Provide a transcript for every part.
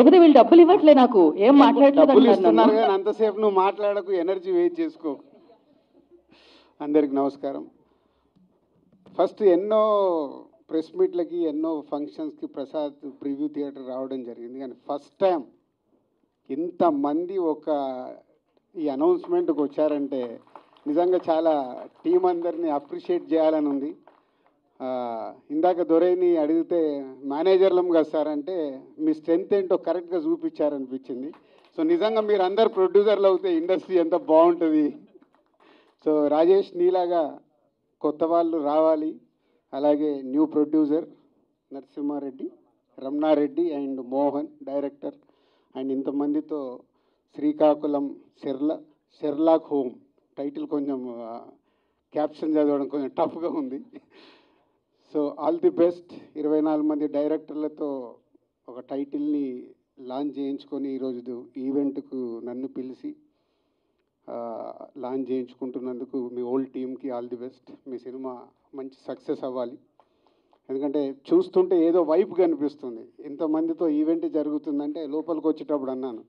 లేకపోతే వీళ్ళు డబ్బులు ఇవ్వట్లే నాకు, ఏం మాట్లాడలేదు డబ్బులు అంటున్నారు ఇస్తున్నారు నన్ను. కానీ అంతసేపు నువ్వు మాట్లాడకు, ఎనర్జీ వేస్ట్ చేసుకో. అందరికి నమస్కారం. ఫస్ట్ ఎన్నో ప్రెస్ మీట్లకి, ఎన్నో ఫంక్షన్స్కి ప్రసాద్ ప్రివ్యూ థియేటర్ రావడం జరిగింది. కానీ ఫస్ట్ టైం ఇంతమంది ఈ అనౌన్స్మెంట్కి వచ్చారంటే నిజంగా చాలా టీం అందరినీ అప్రిషియేట్ చేయాలని ఉంది. ఇందాక దొరైని అడిగితే మేనేజర్లం కదా సార్ అంటే మీ స్ట్రెంత్ ఏంటో కరెక్ట్గా చూపించారనిపించింది. సో నిజంగా మీరు అందరు ప్రొడ్యూసర్లు అవుతే ఇండస్ట్రీ ఎంత బాగుంటుంది. సో రాజేష్ నీలాగా కొత్త వాళ్ళు రావాలి. అలాగే new producer Narasimha Reddy, Ramana Reddy and Mohan director and ఇంతమందితో శ్రీకాకుళం షెర్లాక్ హోమ్ టైటిల్ కొంచెం క్యాప్షన్ చదవడం కొంచెం టఫ్గా ఉంది. So all the best. 24 మంది డైరెక్టర్లతో ఒక టైటిల్ని లాంచ్ చేయించుకొని ఈరోజు ఈవెంట్కు నన్ను పిలిచి లాంచ్ చేయించుకుంటున్నందుకు మీ ఓల్డ్ టీమ్కి all the best. Me cinema మంచి సక్సెస్ అవ్వాలి. ఎందుకంటే చూస్తుంటే ఏదో వైబ్ కనిపిస్తుంది. ఇంతమందితో ఈవెంట్ జరుగుతుందంటే లోపలికి వచ్చేటప్పుడు అన్నాను,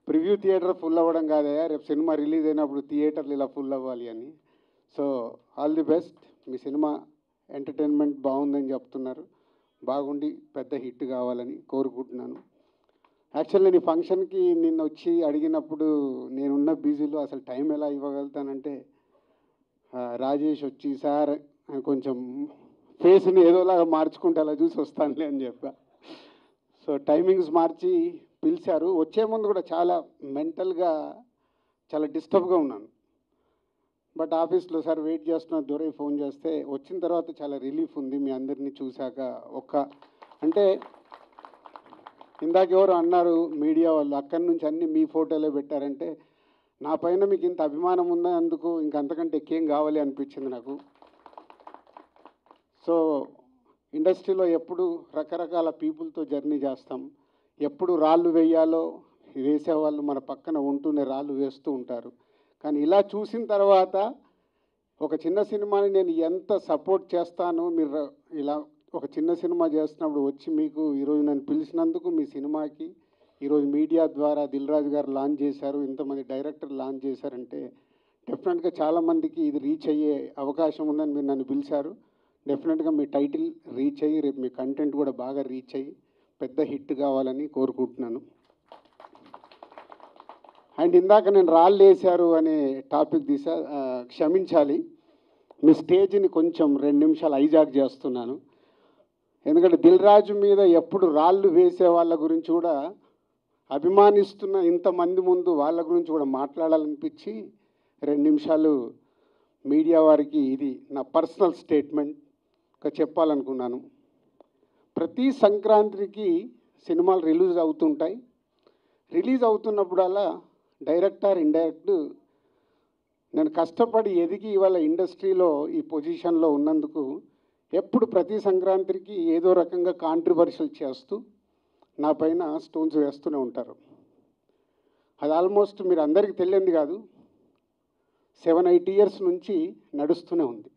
ప్రివ్యూ థియేటర్ ఫుల్ అవ్వడం కాదయా, రేపు సినిమా రిలీజ్ అయినప్పుడు థియేటర్లు ఇలా ఫుల్ అవ్వాలి అని. So all the best. Me cinema entertainment బాగుందని చెప్తున్నారు, బాగుండి పెద్ద హిట్ కావాలని కోరుకుంటున్నాను. యాక్చువల్ నేను ఈ ఫంక్షన్కి నిన్న వచ్చి అడిగినప్పుడు నేనున్న బిజీలో అసలు టైం ఎలా ఇవ్వగలుగుతానంటే రాజేష్ వచ్చి సార్ కొంచెం ఫేస్ని ఏదోలాగా మార్చుకుంటే అలా చూసి వస్తానులే అని చెప్పా. సో టైమింగ్స్ మార్చి పిలిచారు. వచ్చే ముందు కూడా చాలా మెంటల్గా చాలా డిస్టర్బ్గా ఉన్నాను. బట్ ఆఫీస్లో సార్ వెయిట్ చేస్తున్న దొరై ఫోన్ చేస్తే వచ్చిన తర్వాత చాలా రిలీఫ్ ఉంది. మీ అందరినీ చూశాక అంటే ఇందాక ఎవరు అన్నారు మీడియా వాళ్ళు అక్కడి నుంచి అన్నీ మీ ఫోటోలే పెట్టారంటే నా పైన మీకు ఇంత అభిమానం ఉన్నందుకు ఇంకంతకంటే ఎక్కువేం కావాలి అనిపించింది నాకు. సో ఇండస్ట్రీలో ఎప్పుడు రకరకాల పీపుల్తో జర్నీ చేస్తాం. ఎప్పుడు రాళ్ళు వేయాలో వేసేవాళ్ళు మన పక్కన ఉంటూనే రాళ్ళు వేస్తూ ఉంటారు. కానీ ఇలా చూసిన తర్వాత ఒక చిన్న సినిమాని నేను ఎంత సపోర్ట్ చేస్తాను, మీరు ఇలా ఒక చిన్న సినిమా చేస్తున్నప్పుడు వచ్చి మీకు ఈరోజు నన్ను పిలిచినందుకు మీ సినిమాకి ఈరోజు మీడియా ద్వారా దిల్ రాజు గారు లాంచ్ చేశారు, ఇంతమంది డైరెక్టర్ లాంచ్ చేశారంటే డెఫినెట్గా చాలామందికి ఇది రీచ్ అయ్యే అవకాశం ఉందని మీరు నన్ను పిలిచారు. డెఫినెట్గా మీ టైటిల్ రీచ్ అయ్యి రేపు మీ కంటెంట్ కూడా బాగా రీచ్ అయ్యి పెద్ద హిట్ కావాలని కోరుకుంటున్నాను. అండ్ ఇందాక నేను రాళ్ళు వేశారు అనే టాపిక్ క్షమించాలి, మీ స్టేజ్ని కొంచెం 2 నిమిషాలు హైజాక్ చేస్తున్నాను. ఎందుకంటే దిల్ రాజు మీద ఎప్పుడు రాళ్ళు వేసే వాళ్ళ గురించి కూడా అభిమానిస్తున్న ఇంతమంది ముందు వాళ్ళ గురించి కూడా మాట్లాడాలనిపించి 2 నిమిషాలు మీడియా వారికి ఇది నా పర్సనల్ స్టేట్మెంట్గా చెప్పాలనుకున్నాను. ప్రతి సంక్రాంతికి సినిమాలు రిలీజ్ అవుతుంటాయి. రిలీజ్ అవుతున్నప్పుడల్లా డైరెక్టర్ ఇండైరెక్ట్ నేను కష్టపడి ఎదిగి ఇవాళ ఇండస్ట్రీలో ఈ పొజిషన్లో ఉన్నందుకు ఎప్పుడు ప్రతి సంక్రాంతికి ఏదో రకంగా కాంట్రవర్షియల్ చేస్తూ నా పైన స్టోన్స్ వేస్తూనే ఉంటారు. అది ఆల్మోస్ట్ మీరు అందరికీ తెలియంది కాదు, 7-8 ఇయర్స్ నుంచి నడుస్తూనే ఉంది.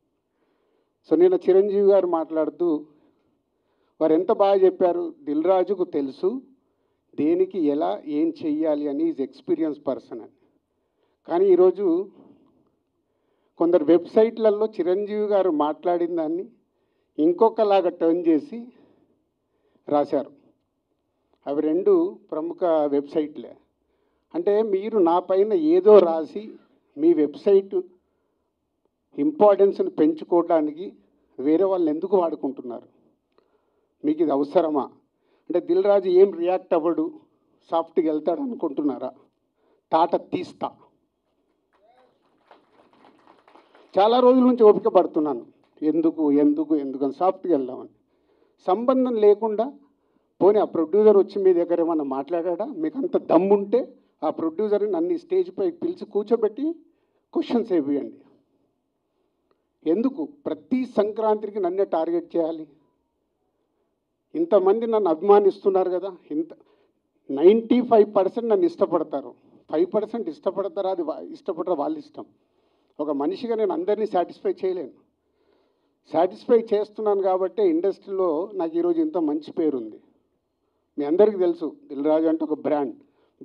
సో నేను చిరంజీవి గారు మాట్లాడుతూ వారు ఎంత బాగా చెప్పారు, దిల్ రాజుకు తెలుసు దేనికి ఎలా ఏం చెయ్యాలి అని, ఈజ్ ఎక్స్పీరియన్స్ పర్సన్ అని. కానీ ఈరోజు కొందరు వెబ్సైట్లలో చిరంజీవి గారు మాట్లాడిన దాన్ని ఇంకొకలాగా టర్న్ చేసి రాశారు. అవి 2 ప్రముఖ వెబ్సైట్లే. అంటే మీరు నా పైన ఏదో రాసి మీ వెబ్సైట్ ఇంపార్టెన్స్ని పెంచుకోవడానికి వేరే వాళ్ళని ఎందుకు వాడుకుంటున్నారు? మీకు ఇది అవసరమా? అంటే దిల్ రాజు ఏం రియాక్ట్ అవ్వడు, సాఫ్ట్గా వెళ్తాడు అనుకుంటున్నారా? తాట తీస్తా. చాలా రోజుల నుంచి ఓపిక పడుతున్నాను, ఎందుకు అని సాఫ్ట్గా వెళ్దామని. సంబంధం లేకుండా పోనీ ఆ ప్రొడ్యూసర్ వచ్చి మీ దగ్గర ఏమన్నా మాట్లాడా? మీకు అంత దమ్ముంటే ఆ ప్రొడ్యూసర్ని నన్ను స్టేజ్పై పిలిచి కూర్చోబెట్టి క్వశ్చన్స్ వేయండి. ఎందుకు ప్రతి సంక్రాంతికి నన్నే టార్గెట్ చేయాలి? ఇంతమంది నన్ను అభిమానిస్తున్నారు కదా, 95% నన్ను ఇష్టపడతారు, 5% ఇష్టపడతారా? అది ఇష్టపడరా వాళ్ళ ఇష్టం. ఒక మనిషిగా నేను అందరినీ సాటిస్ఫై చేయలేను. సాటిస్ఫై చేస్తున్నాను కాబట్టి ఇండస్ట్రీలో నాకు ఈరోజు ఇంత మంచి పేరు ఉంది. మీ అందరికీ తెలుసు దిల్ రాజు అంటే ఒక బ్రాండ్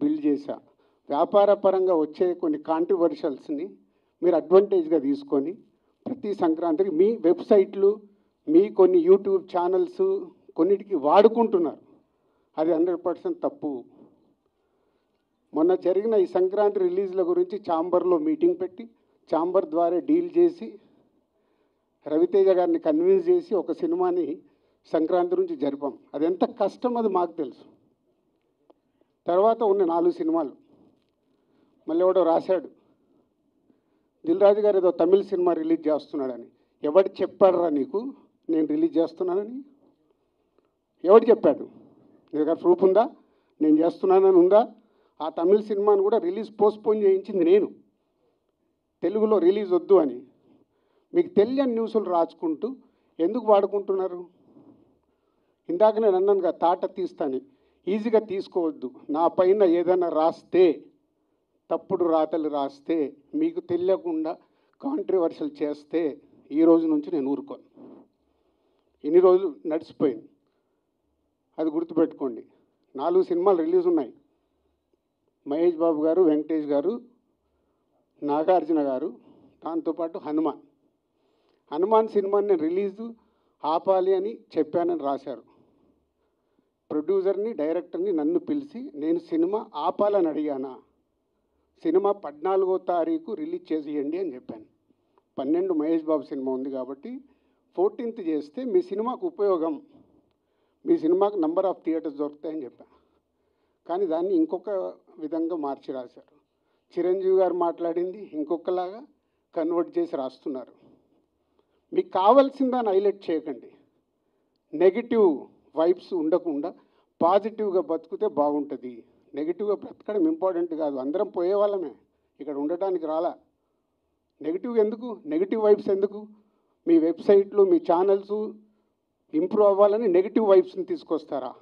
బిల్డ్ చేశా. వ్యాపార పరంగా వచ్చే కొన్ని కాంట్రవర్షియల్స్ని మీరు అడ్వాంటేజ్గా తీసుకొని ప్రతి సంక్రాంతికి మీ వెబ్సైట్లు, మీ కొన్ని యూట్యూబ్ ఛానల్స్ కొన్నిటికి వాడుకుంటున్నారు. అది 100% తప్పు. మొన్న జరిగిన ఈ సంక్రాంతి రిలీజ్ల గురించి ఛాంబర్లో మీటింగ్ పెట్టి ఛాంబర్ ద్వారా డీల్ చేసి రవితేజ గారిని కన్విన్స్ చేసి ఒక సినిమాని సంక్రాంతి నుంచి జరిపాం. అది ఎంత కష్టం అది మాకు తెలుసు. తర్వాత ఉన్న 4 సినిమాలు మళ్ళీ ఎవడో రాశాడు, దిల్ రాజు గారు ఏదో తమిళ సినిమా రిలీజ్ చేస్తున్నాడని. ఎవడు చెప్పాడురా నీకు నేను రిలీజ్ చేస్తున్నానని? ఎవడు చెప్పాడు? నీ దగ్గర ప్రూఫ్ ఉందా? నేను చేస్తున్నానని ఉందా? ఆ తమిళ సినిమాను కూడా రిలీజ్ పోస్ట్పోన్ చేయించింది నేను, తెలుగులో రిలీజ్ వద్దు అని. మీకు తెలియని న్యూస్లు రాసుకుంటూ ఎందుకు వాడుకుంటున్నారు? ఇందాక నేను అన్నానుగా తాట తీస్తాను, ఈజీగా తీసుకోవద్దు. నా పైన ఏదైనా రాస్తే, తప్పుడు రాతలు రాస్తే, మీకు తెలియకుండా కాంట్రవర్షియల్ చేస్తే ఈ రోజు నుంచి నేను ఊరుకోను. ఇన్ని రోజులు నడిచిపోయింది, అది గుర్తుపెట్టుకోండి. 4 సినిమాలు రిలీజ్ ఉన్నాయి. మహేష్ బాబు గారు, వెంకటేష్ గారు, నాగార్జున గారు, దాంతోపాటు హనుమాన్ సినిమాని రిలీజు ఆపాలి అని చెప్పానని రాశారు. ప్రొడ్యూసర్ని, డైరెక్టర్ని నన్ను పిలిచి నేను సినిమా ఆపాలని అడిగానా? సినిమా 14వ తారీఖు రిలీజ్ చేసేయండి అని చెప్పాను. 12 మహేష్ బాబు సినిమా ఉంది కాబట్టి 14th చేస్తే మీ సినిమాకు ఉపయోగం, మీ సినిమాకు నంబర్ ఆఫ్ థియేటర్స్ దొరుకుతాయని చెప్పాను. కానీ దాన్ని ఇంకొక విధంగా మార్చి రాశారు. చిరంజీవి గారు మాట్లాడింది ఇంకొకలాగా కన్వర్ట్ చేసి రాస్తున్నారు. మీకు కావాల్సిన దాన్ని హైలైట్ చేయకండి. నెగిటివ్ వైబ్స్ ఉండకుండా పాజిటివ్గా బతికితే బాగుంటుంది. నెగిటివ్గా బ్రతకడం ఇంపార్టెంట్ కాదు. అందరం పోయేవాళ్ళమే, ఇక్కడ ఉండటానికి రాలా. నెగిటివ్ ఎందుకు? నెగిటివ్ వైబ్స్ ఎందుకు? మీ వెబ్సైట్లు, మీ ఛానల్స్ ఇంప్రూవ్ అవ్వాలని నెగిటివ్ వైబ్స్ని తీసుకొస్తారా?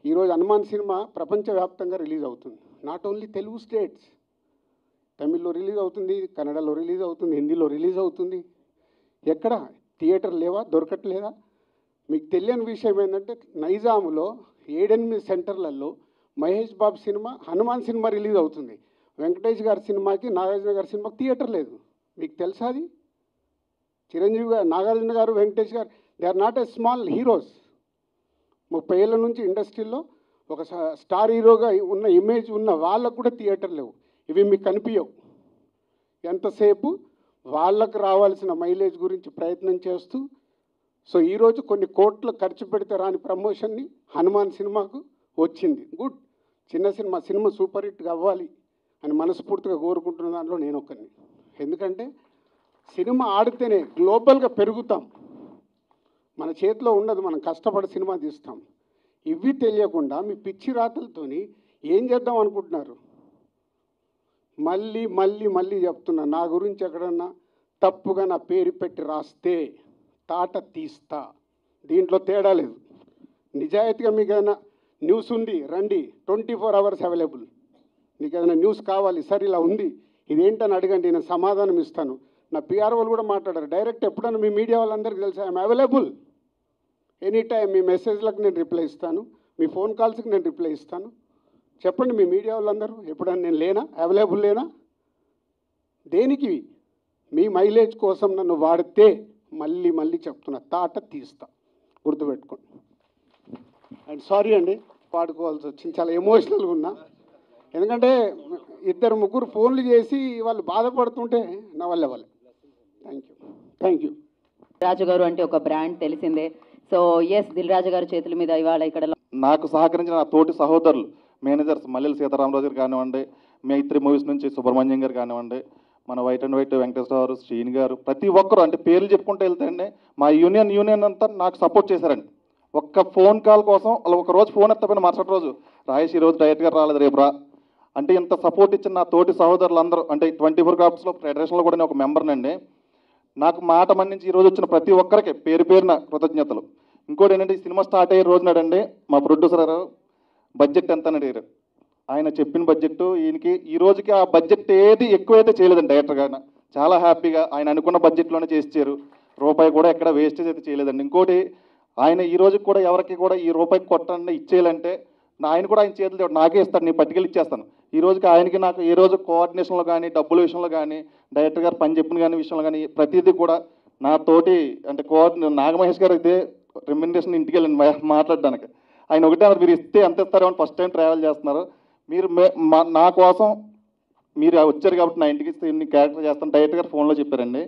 ఈరోజు హనుమాన్ సినిమా ప్రపంచవ్యాప్తంగా రిలీజ్ అవుతుంది. నాట్ ఓన్లీ తెలుగు స్టేట్స్, తమిళ్లో రిలీజ్ అవుతుంది, కన్నడలో రిలీజ్ అవుతుంది, హిందీలో రిలీజ్ అవుతుంది. ఎక్కడ థియేటర్ లేవా? దొరకట్లేదా? మీకు తెలియని విషయం ఏంటంటే నైజాములో 7-8 సెంటర్లలో Mahesh Babu cinema, Hanuman cinema release అవుతుంది. వెంకటేష్ గారి సినిమాకి, నాగార్జున గారి సినిమాకి థియేటర్ లేదు. మీకు తెలుసా అది? చిరంజీవి గారు, Nagarjuna garu, Venkatesh garu, they are not a small heroes. 30 ఏళ్ళ నుంచి ఇండస్ట్రీలో ఒక స్టార్ హీరోగా ఉన్న ఇమేజ్ ఉన్న వాళ్ళకు కూడా థియేటర్ లేవు. ఇవి మీకు కనిపించవు. ఎంతసేపు వాళ్ళకు రావాల్సిన మైలేజ్ గురించి ప్రయత్నం చేస్తూ, సో ఈరోజు కొన్ని కోట్లు ఖర్చు పెడితే రాని ప్రమోషన్ని హనుమాన్ సినిమాకు వచ్చింది. గుడ్, చిన్న సినిమా సూపర్ హిట్గా అవ్వాలి అని మనస్ఫూర్తిగా కోరుకుంటున్న దాంట్లో నేను ఒక్కరిని. ఎందుకంటే సినిమా ఆడితేనే గ్లోబల్గా పెరుగుతాం. మన చేతిలో ఉండదు, మనం కష్టపడి సినిమా తీస్తాం. ఇవి తెలియకుండా మీ పిచ్చి రాతలతోని ఏం చేద్దాం అనుకుంటున్నారు? మళ్ళీ మళ్ళీ మళ్ళీ చెప్తున్నా, నా గురించి ఎక్కడన్నా తప్పుగా నా పేరు పెట్టి రాస్తే తాట తీస్తా. దీంట్లో తేడా లేదు. నిజాయితీగా మీకు ఏదైనా న్యూస్ ఉంది రండి, 24 hours అవైలబుల్. మీకు ఏదైనా న్యూస్ కావాలి, సరే ఇలా ఉంది ఇదేంటని అడగండి, నేను సమాధానం ఇస్తాను. నా పిఆర్ వాళ్ళు కూడా మాట్లాడారు డైరెక్ట్. ఎప్పుడన్నా మీ మీడియా వాళ్ళందరికీ తెలుసా ఐఎమ్ అవైలబుల్ ఎనీ టైం. మీ మెసేజ్లకు నేను రిప్లై ఇస్తాను, మీ ఫోన్ కాల్స్కి నేను రిప్లై ఇస్తాను. చెప్పండి మీ మీడియా వాళ్ళందరూ, ఎప్పుడన్నా నేను లేనా, అవైలబుల్ లేనా? దేనికి? మీ మైలేజ్ కోసం నన్ను వాడితే మళ్ళీ మళ్ళీ చెప్తున్నా, తాట తీస్తా, గుర్తుపెట్టుకోండి. అండ్ సారీ అండి, పాడుకోవాల్సి వచ్చింది, చాలా ఎమోషనల్గా ఉన్నా. ఎందుకంటే 2-3 ఫోన్లు చేసి వాళ్ళు బాధపడుతుంటే నా వల్ల వాళ్ళు. Thank you. రాజు గారు అంటే ఒక బ్రాండ్ తెలిసిందే. సో ఎస్, దిల్ రాజు గారి చేతుల మీద ఇవాళ ఇక్కడ నాకు సహకరించిన నా తోటి సహోదరులు, మేనేజర్స్ మల్లెల సీతారామరాజు గారు కానివ్వండి, మైత్రి మూవీస్ నుంచి సుబ్రహ్మణ్యం గారు కానివ్వండి, మన వైట్ అండ్ వైట్ వెంకటేశ్వర గారు, శ్రీని గారు, ప్రతి ఒక్కరు అంటే పేర్లు చెప్పుకుంటూ వెళ్తాయండి. మా యూనియన్ అంతా నాకు సపోర్ట్ చేశారండి. ఒక్క ఫోన్ కాల్ కోసం అలా ఒక రోజు ఫోన్ ఎత్తపోయిన మరుసటి రోజు రాయేష్ ఈరోజు డైరెక్ట్ గారు రాలేదు రేపు రా అంటే ఇంత సపోర్ట్ ఇచ్చిన నా తోటి సహోదరులు అందరూ, అంటే 24 క్రాఫ్ట్స్లో ఫెడరేషన్లో కూడా నేను ఒక మెంబర్నండి. నాకు మాట మన్నించి ఈరోజు వచ్చిన ప్రతి ఒక్కరికి పేరు పేరున కృతజ్ఞతలు. ఇంకోటి ఏంటంటే ఈ సినిమా స్టార్ట్ అయ్యే రోజునాడండి మా ప్రొడ్యూసర్ గారు బడ్జెట్ ఎంత అని అడిగారు. ఆయన చెప్పిన బడ్జెట్ ఈయనకి ఈ రోజుకి ఆ బడ్జెట్ ఏది ఎక్కువైతే చేయలేదండి. డైరెక్టర్ గారు చాలా హ్యాపీగా ఆయన అనుకున్న బడ్జెట్లోనే చేసారు. రూపాయి కూడా ఎక్కడ వేస్టేజ్ అయితే చేయలేదండి. ఇంకోటి ఆయన ఈ రోజు కూడా ఎవరికి కూడా ఈ రూపాయికి కొట్టండి ఇచ్చేయాలంటే ఆయన కూడా ఆయన చేతులు నాకే ఇస్తాడు, నేను పట్టుకెళ్ళి ఇచ్చేస్తాను. ఈ రోజుకి ఆయనకి నాకు ఏ రోజు కోఆర్డినేషన్లో కానీ డబ్బుల విషయంలో కానీ డైరెక్టర్ గారు పని చెప్పిన కానీ విషయంలో కానీ ప్రతిదీ కూడా నా తోటి అంటే నాగమహేష్ గారు అయితే రెమ్యునరేషన్ ఇంటికి వెళ్ళండి మాట్లాడడానికి. ఆయన ఒకటే అన్నారు, మీరు ఇస్తే ఎంత ఇస్తారో అని ఫస్ట్ టైం ట్రావెల్ చేస్తున్నారు. మీరు నా కోసం మీరు వచ్చారు కాబట్టి నా ఇంటికి ఇన్ని క్యారెక్టర్ చేస్తాను డైరెక్టర్ గారు ఫోన్లో చెప్పారండి.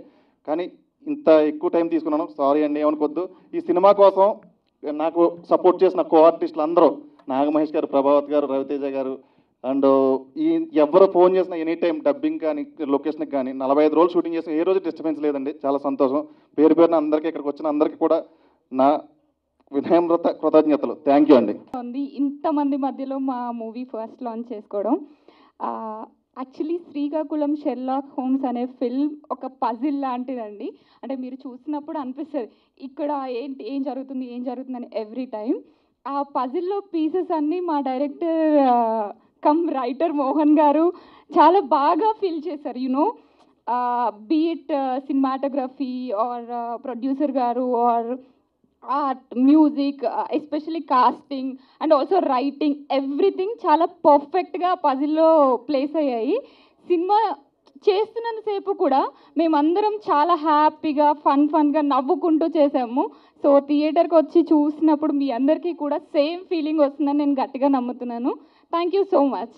కానీ ఇంత ఎక్కువ టైం తీసుకున్నాను, సారీ అండి, ఏమనుకోవద్దు. ఈ సినిమా కోసం నాకు సపోర్ట్ చేసిన కో ఆర్టిస్టులు అందరూ నాగమహేష్ గారు, ప్రభావత్ గారు, రవితేజ గారు అండ్ ఎవరు ఫోన్ చేసినా ఎనీ టైం డబ్బింగ్ కానీ లొకేషన్కి కానీ 45 రోజులు షూటింగ్ చేసిన ఏ రోజు డిస్టర్బెన్స్ లేదండి. చాలా సంతోషం. పేరు పేరున అందరికీ ఇక్కడికి వచ్చిన అందరికీ కూడా నా వినమ్రత కృతజ్ఞతలు. థ్యాంక్ యూ అండి. ఇంతమంది మధ్యలో మా మూవీ ఫస్ట్ లాంచ్ చేసుకోవడం, యాక్చువల్లీ శ్రీకాకుళం షెర్లాక్ హోమ్స్ అనే ఫిల్మ్ ఒక పజిల్ లాంటిదండి. అంటే మీరు చూసినప్పుడు అనిపిస్తుంది ఇక్కడ ఏం జరుగుతుంది అని ఎవ్రీ టైం. ఆ పజిల్లో పీసెస్ అన్నీ మా డైరెక్టర్ కమ్ రైటర్ మోహన్ గారు చాలా బాగా ఫీల్ చేశారు. You know beat cinematography or producer గారు or art, music, especially casting and also writing, everything చాలా పర్ఫెక్ట్గా పజిల్లో ప్లేస్ అయ్యాయి. సినిమా చేస్తున్నంతసేపు కూడా మేమందరం చాలా హ్యాపీగా ఫన్గా నవ్వుకుంటూ చేసాము. సో థియేటర్కి వచ్చి చూసినప్పుడు మీ అందరికీ కూడా సేమ్ ఫీలింగ్ వస్తుందని నేను గట్టిగా నమ్ముతున్నాను. Thank you so much.